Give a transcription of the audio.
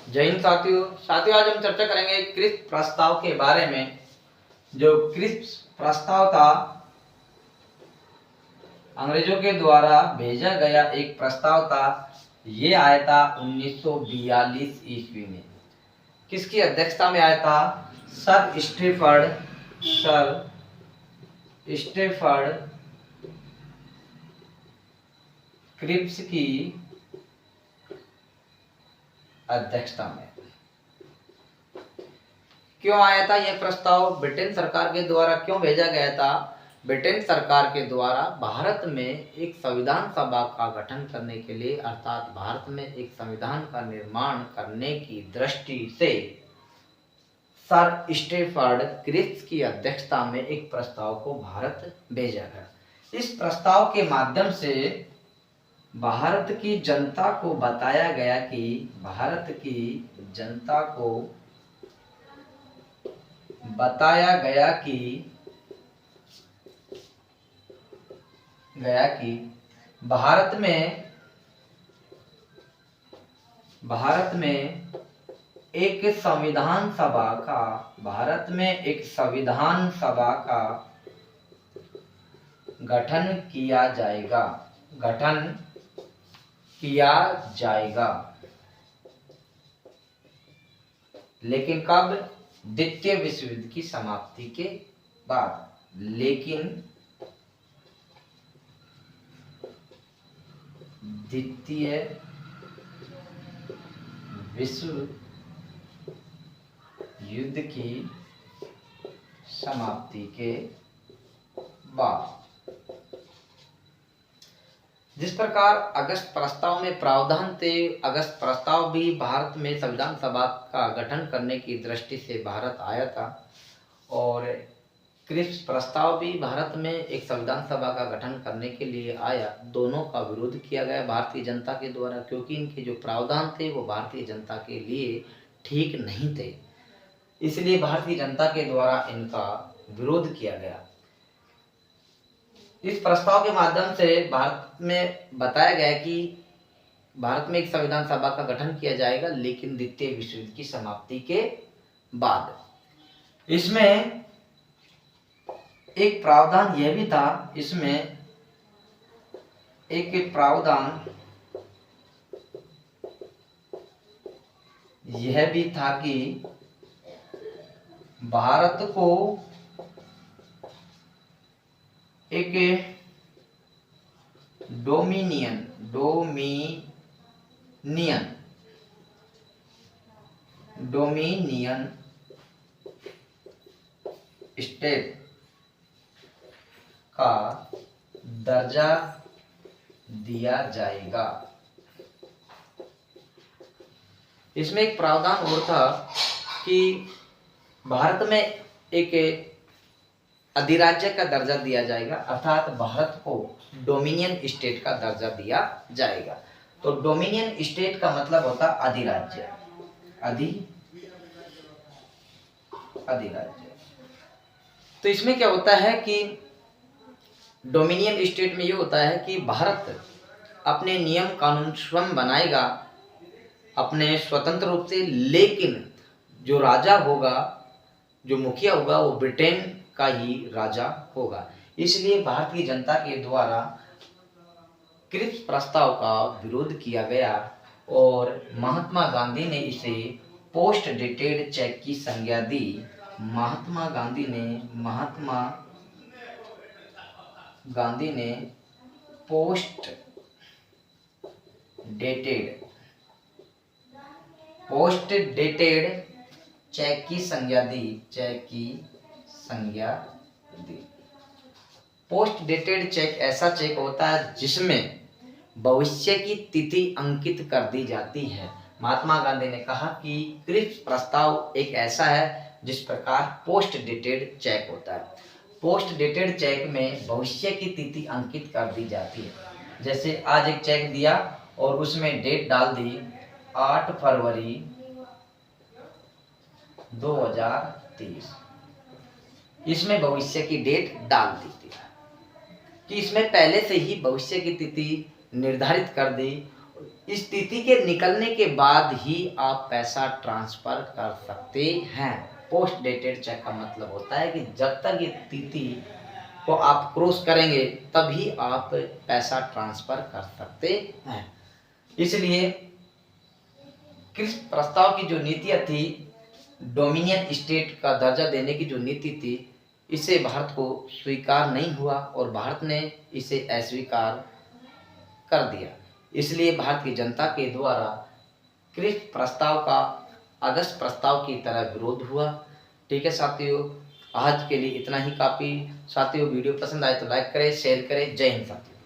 जय हिंद साथियों। आज हम चर्चा करेंगे क्रिप्स प्रस्ताव के बारे में। जो क्रिप्स प्रस्ताव था, अंग्रेजों के द्वारा भेजा गया एक प्रस्ताव था। ये आया था 1942 ईस्वी में। किसकी अध्यक्षता में आया था? सर स्टेफर्ड क्रिप्स की अध्यक्षता में। क्यों आया था यह प्रस्ताव? ब्रिटेन सरकार के द्वारा क्यों भेजा गया था? ब्रिटेन सरकार के द्वारा भारत में एक संविधान सभा का गठन करने के लिए, अर्थात भारत में एक संविधान का निर्माण करने की दृष्टि से सर स्टेफर्ड क्रिप्स की अध्यक्षता में एक प्रस्ताव को भारत भेजा गया। इस प्रस्ताव के माध्यम से भारत की जनता को बताया गया कि भारत में एक संविधान सभा का गठन किया जाएगा। लेकिन कब? द्वितीय विश्व युद्ध की समाप्ति के बाद। द्वितीय विश्व युद्ध की समाप्ति के बाद। जिस प्रकार अगस्त प्रस्ताव में प्रावधान थे, अगस्त प्रस्ताव भी भारत में संविधान सभा का गठन करने की दृष्टि से भारत आया था, और क्रिप्स प्रस्ताव भी भारत में एक संविधान सभा का गठन करने के लिए आया। दोनों का विरोध किया गया भारतीय जनता के द्वारा, क्योंकि इनके जो प्रावधान थे वो भारतीय जनता के लिए ठीक नहीं थे। इसलिए भारतीय जनता के द्वारा इनका विरोध किया गया। इस प्रस्ताव के माध्यम से भारत में बताया गया कि भारत में एक संविधान सभा का गठन किया जाएगा, लेकिन द्वितीय विश्व युद्ध की समाप्ति के बाद। इसमें एक प्रावधान यह भी था, कि भारत को एक डोमिनियन स्टेट का दर्जा दिया जाएगा। इसमें एक प्रावधान और था कि भारत में एक अधिराज्य का दर्जा दिया जाएगा, अर्थात भारत को डोमिनियन स्टेट का दर्जा दिया जाएगा। तो डोमिनियन स्टेट का मतलब होता अधिराज्य। तो इसमें क्या होता है कि डोमिनियन स्टेट में ये होता है कि भारत अपने नियम कानून स्वयं बनाएगा, अपने स्वतंत्र रूप से, लेकिन जो राजा होगा, जो मुखिया होगा, वो ब्रिटेन का ही राजा होगा। इसलिए भारतीय जनता के द्वारा क्रिप्स प्रस्ताव का विरोध किया गया, और महात्मा गांधी ने इसे पोस्ट डेटेड चेक की संज्ञा दी। महात्मा गांधी ने पोस्ट डेटेड चेक की संज्ञा दी। पोस्ट डेटेड चेक ऐसा चेक होता है जिसमें भविष्य की तिथि अंकित कर दी जाती है। महात्मा गांधी ने कहा कि क्रिप्स प्रस्ताव एक ऐसा है जिस प्रकार पोस्ट डेटेड चेक होता है। पोस्ट डेटेड चेक में भविष्य की तिथि अंकित कर दी जाती है। जैसे आज एक चेक दिया और उसमें डेट डाल दी 8 फरवरी 2023। इसमें भविष्य की डेट डाल दी थी कि इसमें पहले से ही भविष्य की तिथि निर्धारित कर दी इस तिथि के निकलने के बाद ही आप पैसा ट्रांसफर कर सकते हैं। पोस्ट डेटेड चेक का मतलब होता है कि जब तक ये तिथि को आप क्रॉस करेंगे तभी आप पैसा ट्रांसफर कर सकते हैं। इसलिए क्रिप्स प्रस्ताव की जो नीतियाँ थी, डोमिनियन स्टेट का दर्जा देने की जो नीति थी, इसे भारत को स्वीकार नहीं हुआ और भारत ने इसे अस्वीकार कर दिया। इसलिए भारत की जनता के द्वारा क्रिप्स प्रस्ताव का अगस्त प्रस्ताव की तरह विरोध हुआ। ठीक है साथियों, आज के लिए इतना ही काफ़ी। साथियों, वीडियो पसंद आए तो लाइक करें, शेयर करें। जय हिंद साथियों।